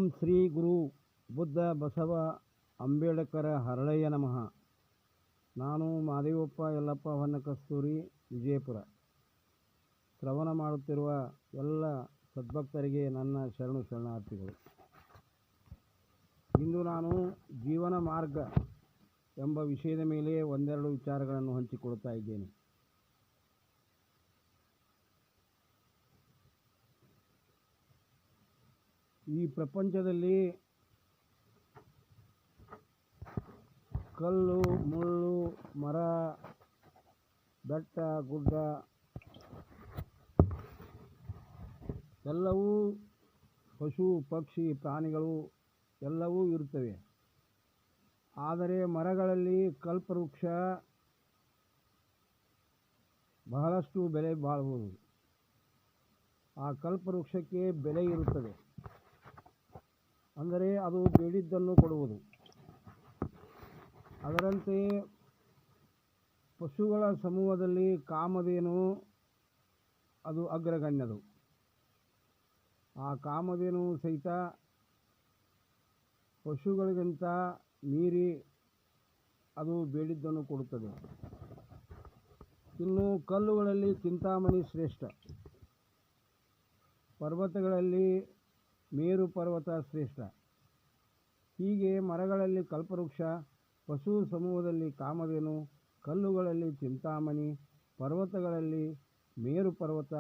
ಓಂ ಶ್ರೀ ಗುರು ಬುದ್ಧ ಬಸವ ಅಂಬೇಡ್ಕರ ಹರಳಯ್ಯ ನಮಃ. ನಾನು ಮಾದೇವಪ್ಪ ಯಲ್ಲಪ್ಪ ಹೊನ್ನಕಸ್ತೂರಿ, ವಿಜಯಪುರ. ಶ್ರವಣ ಮಾಡುತ್ತಿರುವ ಎಲ್ಲ ಸದ್ಭಕ್ತರಿಗೆ ನನ್ನ ಶರಣು ಶರಣಾರ್ಥಿಗಳು. ಇಂದು ನಾನು ಜೀವನ ಮಾರ್ಗ ಎಂಬ ವಿಷಯದ ಮೇಲೆ ಒಂದೆರಡು ವಿಚಾರಗಳನ್ನು ಹಂಚಿಕೊಳ್ತಾ ಇದ್ದೇನೆ. ಈ ಪ್ರಪಂಚದಲ್ಲಿ ಕಲ್ಲು, ಮುಳ್ಳು, ಮರ, ಬೆಟ್ಟ, ಗುಡ್ಡ ಎಲ್ಲವೂ, ಪಶು ಪಕ್ಷಿ ಪ್ರಾಣಿಗಳು ಎಲ್ಲವೂ ಇರುತ್ತವೆ. ಆದರೆ ಮರಗಳಲ್ಲಿ ಕಲ್ಪವೃಕ್ಷ ಬಹಳಷ್ಟು ಬೆಲೆ ಬಾಳುವುದು. ಆ ಕಲ್ಪವೃಕ್ಷಕ್ಕೆ ಬೆಲೆ ಇರುತ್ತದೆ, ಅಂದರೆ ಅದು ಬೇಡಿದ್ದನ್ನು ಕೊಡುವುದು. ಅದರಂತೆ ಪಶುಗಳ ಸಮೂಹದಲ್ಲಿ ಕಾಮಧೇನು ಅದು ಅಗ್ರಗಣ್ಯದು. ಆ ಕಾಮಧೇನು ಸಹಿತ ಪಶುಗಳಿಗಿಂತ ಮೀರಿ ಅದು ಬೇಡಿದ್ದನ್ನು ಕೊಡುತ್ತದೆ. ಇನ್ನು ಕಲ್ಲುಗಳಲ್ಲಿ ಚಿಂತಾಮಣಿ ಶ್ರೇಷ್ಠ, ಪರ್ವತಗಳಲ್ಲಿ ಮೇರು ಪರ್ವತ ಶ್ರೇಷ್ಠ. ಹೀಗೆ ಮರಗಳಲ್ಲಿ ಕಲ್ಪವೃಕ್ಷ, ಪಶು ಸಮೂಹದಲ್ಲಿ ಕಾಮಧೇನು, ಕಲ್ಲುಗಳಲ್ಲಿ ಚಿಂತಾಮಣಿ, ಪರ್ವತಗಳಲ್ಲಿ ಮೇರು ಪರ್ವತ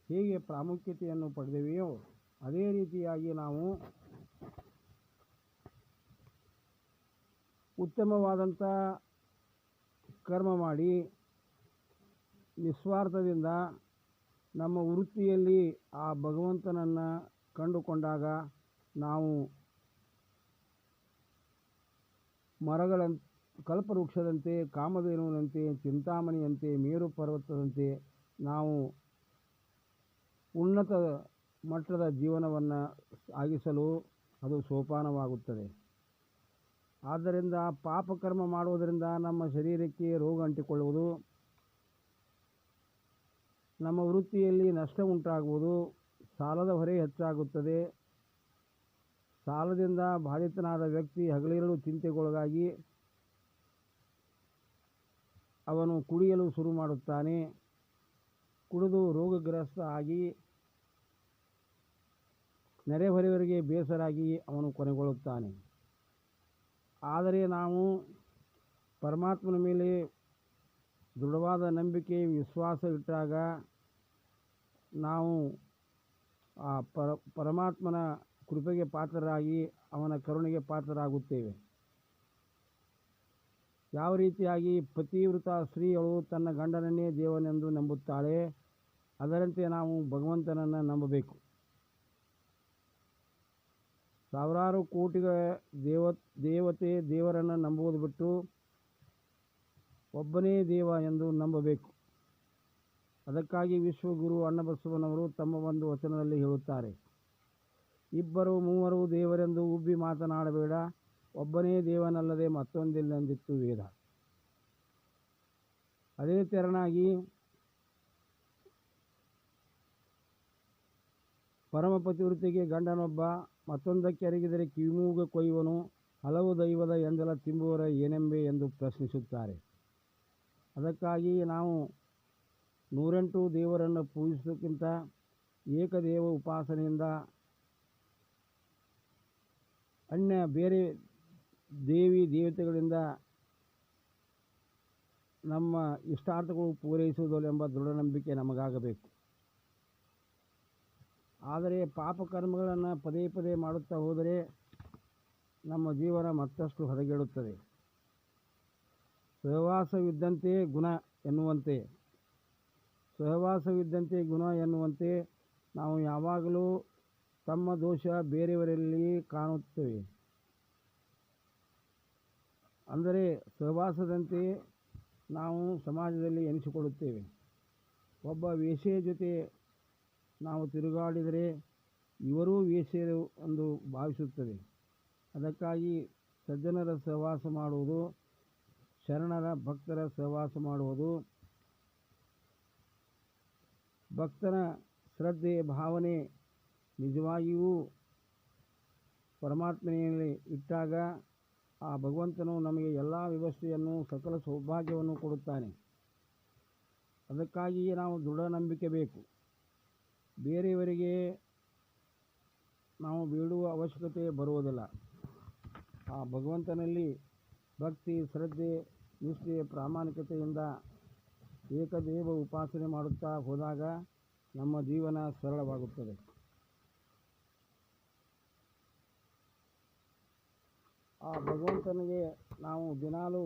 ಹೇಗೆ ಪ್ರಾಮುಖ್ಯತೆಯನ್ನು ಪಡೆದಿವೆಯೋ ಅದೇ ರೀತಿಯಾಗಿ ನಾವು ಉತ್ತಮವಾದಂಥ ಕರ್ಮ ಮಾಡಿ ನಿಸ್ವಾರ್ಥದಿಂದ ನಮ್ಮ ವೃತ್ತಿಯಲ್ಲಿ ಆ ಭಗವಂತನನ್ನು ಕಂಡುಕೊಂಡಾಗ ನಾವು ಕಲ್ಪವೃಕ್ಷದಂತೆ, ಕಾಮಧೇನುವಿನಂತೆ, ಚಿಂತಾಮಣಿಯಂತೆ, ಮೇರು ಪರ್ವತದಂತೆ ನಾವು ಉನ್ನತ ಮಟ್ಟದ ಜೀವನವನ್ನು ಸಾಗಿಸಲು ಅದು ಸೋಪಾನವಾಗುತ್ತದೆ. ಆದ್ದರಿಂದ ಪಾಪಕರ್ಮ ಮಾಡುವುದರಿಂದ ನಮ್ಮ ಶರೀರಕ್ಕೆ ರೋಗ ಅಂಟಿಕೊಳ್ಳುವುದು, ನಮ್ಮ ವೃತ್ತಿಯಲ್ಲಿ ನಷ್ಟ ಉಂಟಾಗುವುದು, ಸಾಲದ ಹೊರೆ ಹೆಚ್ಚಾಗುತ್ತದೆ. ಸಾಲದಿಂದ ಬಾಧಿತನಾದ ವ್ಯಕ್ತಿ ಹಗಲಿರುಳು ಚಿಂತೆಗೊಳಗಾಗಿ ಅವನು ಕುಡಿಯಲು ಶುರು ಮಾಡುತ್ತಾನೆ. ಕುಡಿದು ರೋಗಗ್ರಸ್ತ ಆಗಿ ನೆರೆಹೊರೆಯವರಿಗೆ ಬೇಸರಾಗಿ ಅವನು ಕೊನೆಗೊಳ್ಳುತ್ತಾನೆ. ಆದರೆ ನಾವು ಪರಮಾತ್ಮನ ಮೇಲೆ ದೃಢವಾದ ನಂಬಿಕೆ, ವಿಶ್ವಾಸ ಇಟ್ಟಾಗ ನಾವು ಆ ಪರಮಾತ್ಮನ ಕೃಪೆಗೆ ಪಾತ್ರರಾಗಿ ಅವನ ಕರುಣೆಗೆ ಪಾತ್ರರಾಗುತ್ತೇವೆ. ಯಾವ ರೀತಿಯಾಗಿ ಪತಿವ್ರತ ಸ್ತ್ರೀಯಳು ತನ್ನ ಗಂಡನನ್ನೇ ದೇವನೆಂದು ನಂಬುತ್ತಾಳೆ, ಅದರಂತೆ ನಾವು ಭಗವಂತನನ್ನು ನಂಬಬೇಕು. ಸಾವಿರಾರು ಕೋಟಿ ದೇವರನ್ನು ನಂಬುವುದು ಬಿಟ್ಟು ಒಬ್ಬನೇ ದೇವ ಎಂದು ನಂಬಬೇಕು. ಅದಕ್ಕಾಗಿ ವಿಶ್ವಗುರು ಅಣ್ಣಬಸವನವರು ತಮ್ಮ ಒಂದು ವಚನದಲ್ಲಿ ಹೇಳುತ್ತಾರೆ, ಇಬ್ಬರು ಮೂವರು ದೇವರೆಂದು ಉಬ್ಬಿ ಮಾತನಾಡಬೇಡ, ಒಬ್ಬನೇ ದೇವನಲ್ಲದೆ ಮತ್ತೊಂದಿಲ್ಲೆಂದಿತ್ತು ವೇದ. ಅದೇ ತೆರನಾಗಿ ಪರಮ ಪತಿವೃತ್ತಿಗೆ ಗಂಡನೊಬ್ಬ, ಮತ್ತೊಂದಕ್ಕೆ ಅರಗಿದರೆ ಕಿವಿಮೂಗು ಕೊಯ್ಯುವನು, ಹಲವು ದೈವದ ಎಂದೆಲ್ಲ ತಿಂಬುವರ ಏನೆಂಬೆ ಎಂದು ಪ್ರಶ್ನಿಸುತ್ತಾರೆ. ಅದಕ್ಕಾಗಿ ನಾವು 108 ದೇವರನ್ನು ಪೂಜಿಸುವುದಕ್ಕಿಂತ ಏಕದೇವ ಉಪಾಸನೆಯಿಂದ ಅನ್ಯ ಬೇರೆ ದೇವಿ ದೇವತೆಗಳಿಂದ ನಮ್ಮ ಇಷ್ಟಾರ್ಥಗಳು ಪೂರೈಸುವುದಿಲ್ಲ ಎಂಬ ದೃಢ ನಂಬಿಕೆ ನಮಗಾಗಬೇಕು. ಆದರೆ ಪಾಪಕರ್ಮಗಳನ್ನು ಪದೇ ಪದೇ ಮಾಡುತ್ತಾ ಹೋದರೆ ನಮ್ಮ ಜೀವನ ಮತ್ತಷ್ಟು ಹದಗೆಡುತ್ತದೆ. ಸಹವಾಸವಿದ್ದಂತೆ ಗುಣ ಎನ್ನುವಂತೆ ನಾವು ಯಾವಾಗಲೂ ತಮ್ಮ ದೋಷ ಬೇರೆಯವರಲ್ಲಿ ಕಾಣುತ್ತೇವೆ. ಅಂದರೆ ಸಹವಾಸದಂತೆ ನಾವು ಸಮಾಜದಲ್ಲಿ ಎನಿಸಿಕೊಳ್ಳುತ್ತೇವೆ. ಒಬ್ಬ ವೇಶ್ಯೆಯ ಜೊತೆ ನಾವು ತಿರುಗಾಡಿದರೆ ಇವರೂ ವೇಶ್ಯರು ಎಂದು ಭಾವಿಸುತ್ತದೆ. ಅದಕ್ಕಾಗಿ ಸಜ್ಜನರ ಸಹವಾಸ ಮಾಡುವುದು, ಶರಣರ ಭಕ್ತರ ಸಹವಾಸ ಮಾಡುವುದು, ಭಕ್ತನ ಶ್ರದ್ಧೆ ಭಾವನೆ ನಿಜವಾಗಿಯೂ ಪರಮಾತ್ಮನಲ್ಲಿ ಇಟ್ಟಾಗ ಆ ಭಗವಂತನು ನಮಗೆ ಎಲ್ಲ ವ್ಯವಸ್ಥೆಯನ್ನು ಸಕಲ ಸೌಭಾಗ್ಯವನ್ನು ಕೊಡುತ್ತಾನೆ. ಅದಕ್ಕಾಗಿಯೇ ನಾವು ದೃಢ ನಂಬಿಕೆ ಬೇಕು. ಬೇರೆಯವರಿಗೆ ನಾವು ಬೇಡುವ ಅವಶ್ಯಕತೆ ಬರುವುದಿಲ್ಲ. ಆ ಭಗವಂತನಲ್ಲಿ ಭಕ್ತಿ, ಶ್ರದ್ಧೆ, ನಿಷ್ಠೆ, ಪ್ರಾಮಾಣಿಕತೆಯಿಂದ ಏಕದೇವ ಉಪಾಸನೆ ಮಾಡುತ್ತಾ ಹೋದಾಗ ನಮ್ಮ ಜೀವನ ಸರಳವಾಗುತ್ತದೆ. ಆ ಭಗವಂತನಿಗೆ ನಾವು ದಿನಾಲೂ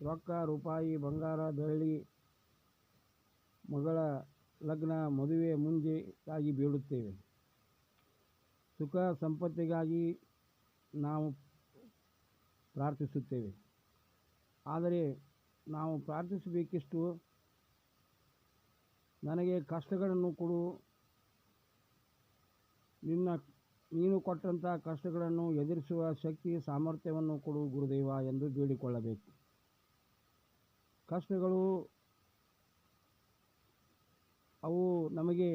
ರೊಕ್ಕ, ರೂಪಾಯಿ, ಬಂಗಾರ, ಬೆಳ್ಳಿ, ಮಗಳ ಲಗ್ನ, ಮದುವೆ ಮುಂಜೆಗಾಗಿ ಬೇಡುತ್ತೇವೆ. ಸುಖ ಸಂಪತ್ತಿಗಾಗಿ ನಾವು ಪ್ರಾರ್ಥಿಸುತ್ತೇವೆ. ಆದರೆ ನಾವು ಪ್ರಾರ್ಥಿಸಬೇಕಿಷ್ಟು ನನಗೆ ಕಷ್ಟಗಳನ್ನು ಕೊಡು, ನೀನು ಕೊಟ್ಟಂಥ ಕಷ್ಟಗಳನ್ನು ಎದುರಿಸುವ ಶಕ್ತಿ, ಸಾಮರ್ಥ್ಯವನ್ನು ಕೊಡು ಗುರುದೇವ ಎಂದು ಬೇಡಿಕೊಳ್ಳಬೇಕು. ಕಷ್ಟಗಳು ಅವು ನಮಗೆ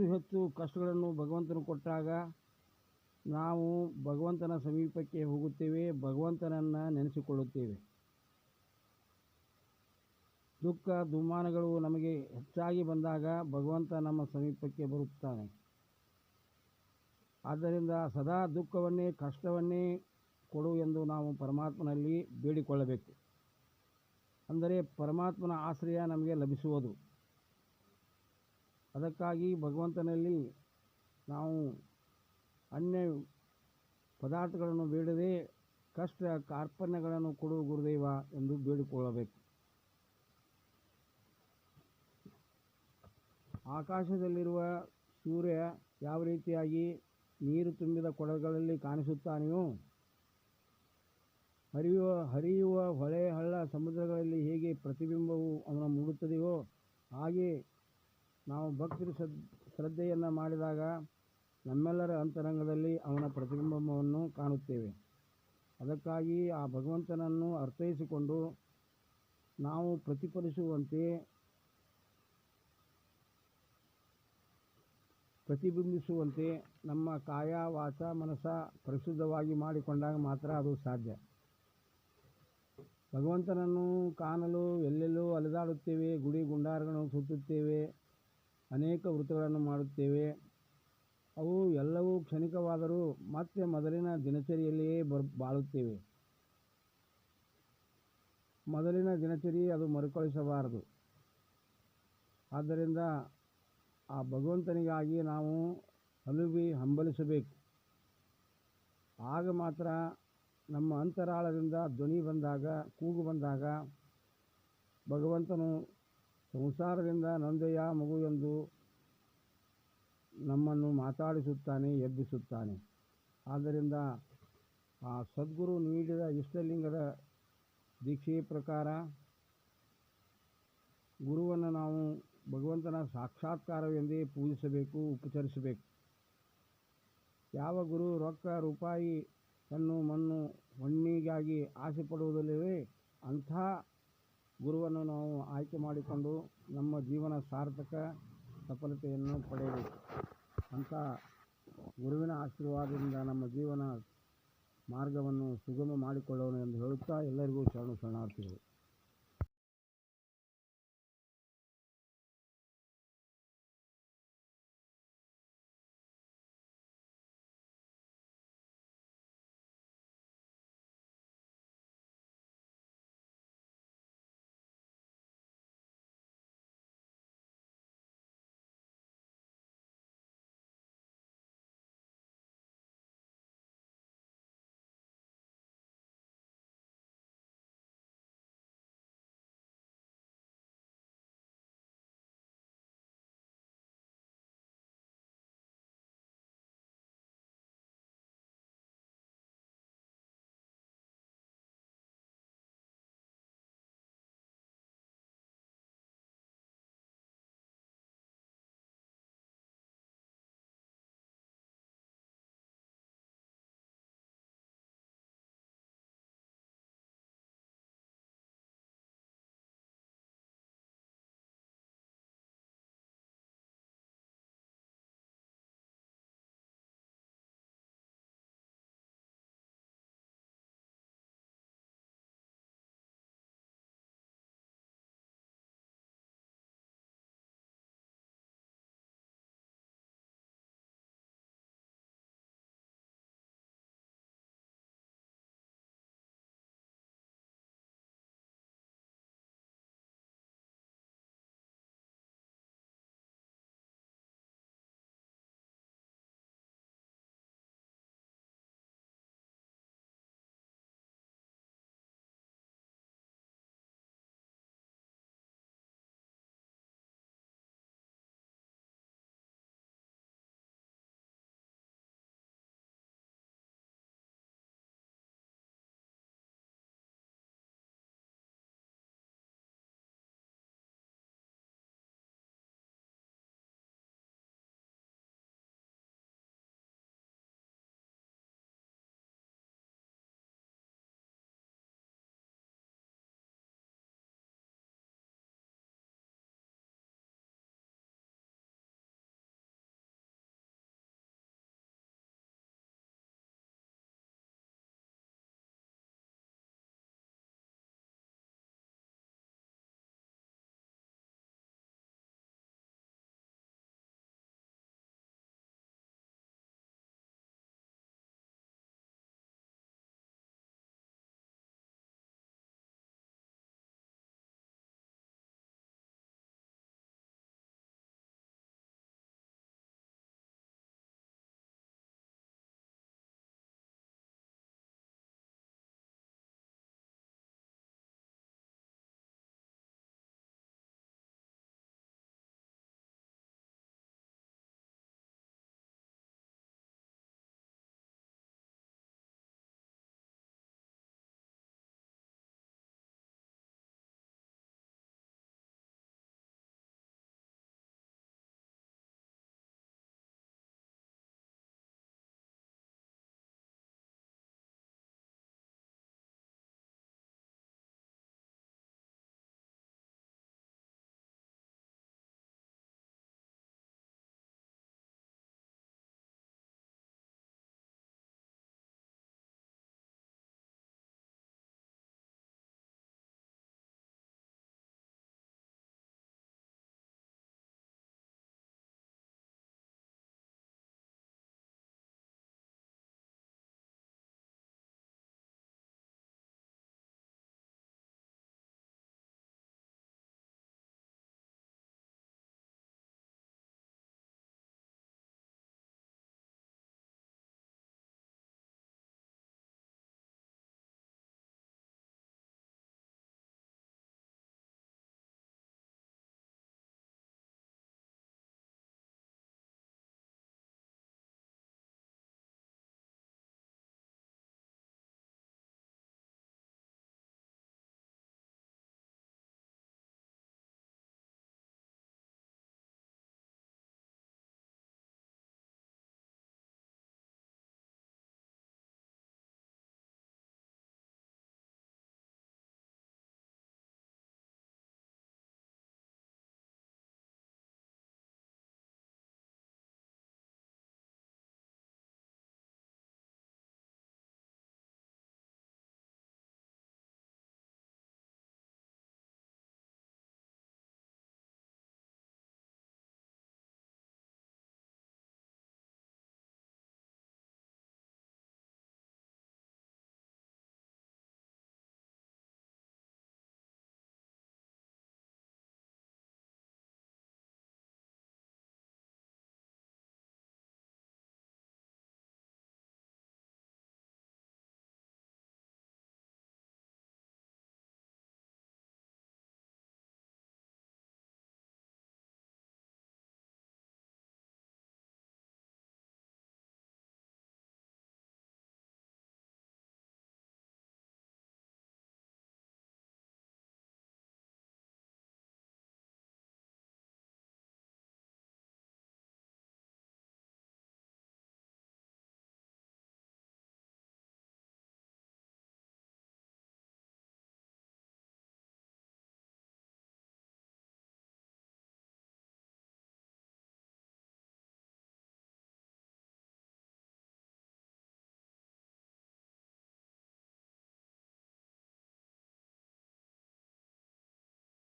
ಹೆಚ್ಚು ಕಷ್ಟಗಳನ್ನು ಭಗವಂತನು ಕೊಟ್ಟಾಗ ನಾವು ಭಗವಂತನ ಸಮೀಪಕ್ಕೆ ಹೋಗುತ್ತೇವೆ, ಭಗವಂತನನ್ನು ನೆನೆಸಿಕೊಳ್ಳುತ್ತೇವೆ. ದುಃಖ ದುಮ್ಮಾನಗಳು ನಮಗೆ ಹೆಚ್ಚಾಗಿ ಬಂದಾಗ ಭಗವಂತ ನಮ್ಮ ಸಮೀಪಕ್ಕೆ ಬರುತ್ತಾನೆ. ಆದ್ದರಿಂದ ಸದಾ ದುಃಖವನ್ನೇ, ಕಷ್ಟವನ್ನೇ ಕೊಡು ಎಂದು ನಾವು ಪರಮಾತ್ಮನಲ್ಲಿ ಬೇಡಿಕೊಳ್ಳಬೇಕು. ಅಂದರೆ ಪರಮಾತ್ಮನ ಆಶ್ರಯ ನಮಗೆ ಲಭಿಸುವುದು. ಅದಕ್ಕಾಗಿ ಭಗವಂತನಲ್ಲಿ ನಾವು ಅನ್ಯ ಪದಾರ್ಥಗಳನ್ನು ಬೇಡದೆ ಕಷ್ಟ ಕಾರ್ಪಣ್ಯಗಳನ್ನು ಕೊಡು ಗುರುದೇವ ಎಂದು ಬೇಡಿಕೊಳ್ಳಬೇಕು. ಆಕಾಶದಲ್ಲಿರುವ ಸೂರ್ಯ ಯಾವ ರೀತಿಯಾಗಿ ನೀರು ತುಂಬಿದ ಕೊಡಗಳಲ್ಲಿ ಕಾಣಿಸುತ್ತಾನೆಯೋ, ಹರಿಯುವ ಹೊಳೆ, ಹಳ್ಳ, ಸಮುದ್ರಗಳಲ್ಲಿ ಹೇಗೆ ಪ್ರತಿಬಿಂಬವು ಅವನ ಮೂಡುತ್ತದೆಯೋ, ಹಾಗೆ ನಾವು ಭಕ್ತಿ ಶ್ರದ್ಧೆಯನ್ನು ಮಾಡಿದಾಗ ನಮ್ಮೆಲ್ಲರ ಅಂತರಂಗದಲ್ಲಿ ಅವನ ಪ್ರತಿಬಿಂಬವನ್ನು ಕಾಣುತ್ತೇವೆ. ಅದಕ್ಕಾಗಿ ಆ ಭಗವಂತನನ್ನು ಅರ್ಥೈಸಿಕೊಂಡು ನಾವು ಪ್ರತಿಬಿಂಬಿಸುವಂತೆ ನಮ್ಮ ಕಾಯ, ವಾಚ, ಮನಸ್ಸ ಪರಿಶುದ್ಧವಾಗಿ ಮಾಡಿಕೊಂಡಾಗ ಮಾತ್ರ ಅದು ಸಾಧ್ಯ. ಭಗವಂತನನ್ನು ಕಾಣಲು ಎಲ್ಲೆಲ್ಲೂ ಅಲೆದಾಡುತ್ತೇವೆ, ಗುಡಿ ಗುಂಡಾರಗಳನ್ನು ಸುತ್ತುತ್ತೇವೆ, ಅನೇಕ ವೃತ್ತಗಳನ್ನು ಮಾಡುತ್ತೇವೆ. ಅವು ಎಲ್ಲವೂ ಕ್ಷಣಿಕವಾದರೂ ಮತ್ತೆ ಮೊದಲಿನ ದಿನಚರಿಯಲ್ಲಿಯೇ ಬಾಳುತ್ತೇವೆ. ಮೊದಲಿನ ದಿನಚರಿ ಅದು ಮರುಕಳಿಸಬಾರದು. ಆದ್ದರಿಂದ ಆ ಭಗವಂತನಿಗಾಗಿ ನಾವು ಹಂಬಲಿಸಬೇಕು. ಆಗ ಮಾತ್ರ ನಮ್ಮ ಅಂತರಾಳದಿಂದ ಧ್ವನಿ ಬಂದಾಗ, ಕೂಗು ಬಂದಾಗ ಭಗವಂತನು ಸಂಸಾರದಿಂದ ನೊಂದೆಯ ಮಗು ಎಂದು ನಮ್ಮನ್ನು ಮಾತಾಡಿಸುತ್ತಾನೆ, ಎಬ್ಬಿಸುತ್ತಾನೆ. ಆದ್ದರಿಂದ ಆ ಸದ್ಗುರು ನೀಡಿದ ಇಷ್ಟಲಿಂಗದ ದೀಕ್ಷೆಯ ಪ್ರಕಾರ ಗುರುವನ್ನು ನಾವು ಭಗವಂತನ ಸಾಕ್ಷಾತ್ಕಾರವೆಂದೇ ಪೂಜಿಸಬೇಕು, ಉಪಚರಿಸಬೇಕು. ಯಾವ ಗುರು ರೊಕ್ಕ, ರೂಪಾಯಿ, ಕಣ್ಣು, ಮಣ್ಣು, ಹೊನ್ನಿಗಾಗಿ ಆಸೆ ಪಡುವುದಿಲ್ಲವೇ ಅಂಥ ಗುರುವನ್ನು ನಾವು ಆಯ್ಕೆ ಮಾಡಿಕೊಂಡು ನಮ್ಮ ಜೀವನ ಸಾರ್ಥಕ ಸಫಲತೆಯನ್ನು ಪಡೆಯಬೇಕು. ಅಂಥ ಗುರುವಿನ ಆಶೀರ್ವಾದದಿಂದ ನಮ್ಮ ಜೀವನ ಮಾರ್ಗವನ್ನು ಸುಗಮ ಮಾಡಿಕೊಳ್ಳೋಣ ಎಂದು ಹೇಳುತ್ತಾ ಎಲ್ಲರಿಗೂ ಶರಣಾರ್ಥಿಗಳು.